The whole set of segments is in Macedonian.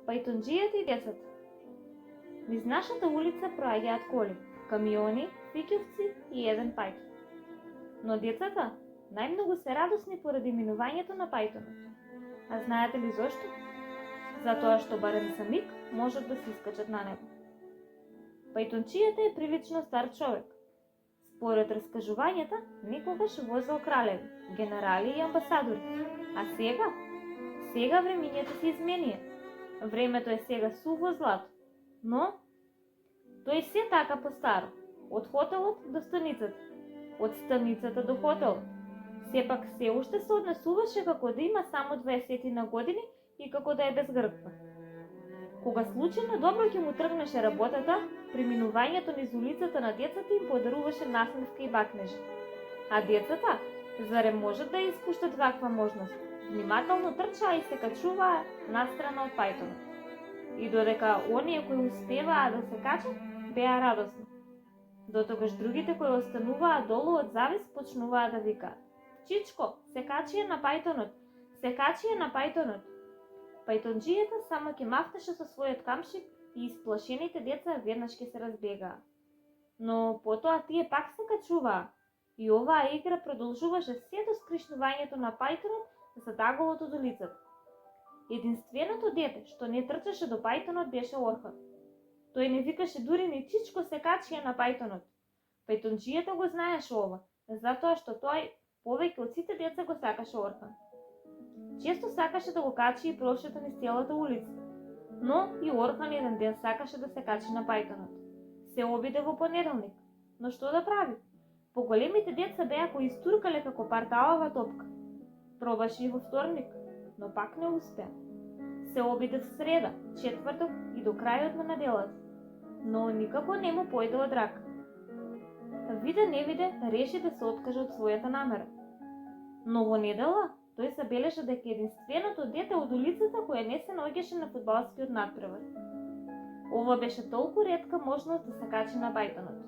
Пајтонџијата и децата. Низ нашата улица проаѓаат коли, камиони, фиќевци и еден пајтон. Но децата најмногу се радосни поради минувањето на пајтонот. А знаете ли зошто? Затоа што барем за миг можат да се искачат на него. Пајтончијата е прилично стар човек. Според раскажувањата, никогаш возел кралеви, генерали и амбасадори. А сега времињето се изменија. Времето е сега суво злато. Но тој се така постаро. Од хотелот до станицата. Од станицата до хотелот. Сепак се уште се однесуваше како да има само 20 на години и како да е без грбка. Кога случајно добро ќе му тргнеше работата, преминувањето низ улицата на децата им подаруваше насмевка и бакнежи. А децата, зарем можат да испуштат ваква можност? Внимателно трчаа и се качуваа настрана од пајтонот. И додека оние кои успеваа да се качат, беа радосни. Дотогаш другите кои остануваа долу од завис почнуваа да викаат: "Чичко, се качија на пајтонот! Се качија на пајтонот!" Пајтонџијата само ќе мавташе со својот камшик и исплашените деца веднаш ќе се разбегаа. Но потоа тие пак се качуваа и оваа игра продолжуваше се до скришнувањето на пајтонот за даголот од улицата. Единственото дете што не трчаше до пајтонот беше Орхан. Тој не викаше дури ни "Чичко, се качија на пајтонот". Пајтонџијата го знаеше ова, затоа што тој повеќе од сите деца го сакаше Орхан. Често сакаше да го качи и прошета низ целата улица, но и Орхан еден ден сакаше да се качи на пајтонот. Се обиде во понеделник, но што да прави? Поголемите деца беа кои истуркале како парталава топка. Пробаше и во вторник, но пак не успеа. Се обиде в среда, четврток и до крајот на неделата, но никако не му појде од рака. Виде не виде, реши да се откаже од својата намера. Но во недела тој забележа дека единственото дете од улицата кое не се наоѓаше на фудбалскиот натпревар. Ова беше толку ретка можност да се качи на пајтонот.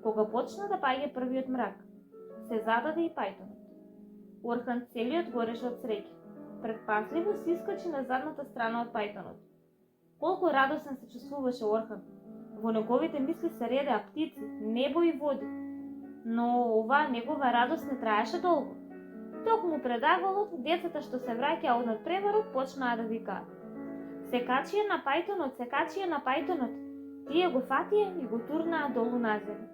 Кога почна да паѓа првиот мрак, се зададе и пајтонот. Орхан целиот гореше од среќа. Предпазливо се искачи на задната страна од пајтонот. Колку радосен се чувствуваше Орхан. Во неговите мисли се редеа птици, небо и води. Но оваа негова радост не траеше долго. Токму пред даголот, децата што се враќаа од надпреварот почнаа да викаат: "Се качија на пајтонот, се качија на пајтонот!" Тие го фатија и го турнаа долу на земја.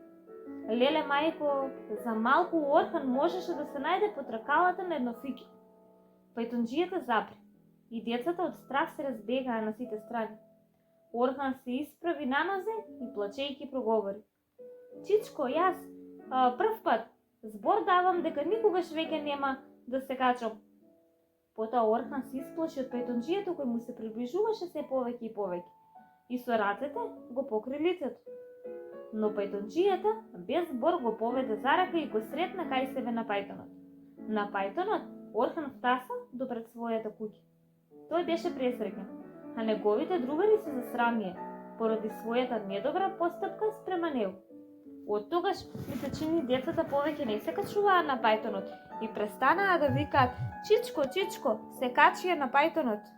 Леле мајко, за малку Орхан можеше да се најде под тркалата на едно фиќе. Пајтонџијата запри и децата од страх се разбегаа на сите страни. Орхан се исправи на нозе и плачејќи проговори: "Чичко, јас прв пат збор давам дека никогаш веќе нема да се качам." Потоа Орхан се исплаши од пајтонџијата кој му се приближуваше се повеќе и повеќе и со рацете го покри лицето. Но пајтонџијата без збор го поведе за рака и го сретна кај себе на пајтонот. На пајтонот Орхан втаса до пред својата куќа. Тој беше пресреќен, а неговите другари се засрамија поради својата недобра постапка спрема него. Од тогаш ми се чини децата повеќе не се качуваа на пајтонот и престанаа да викаат: "Чичко, Чичко, се качија на пајтонот."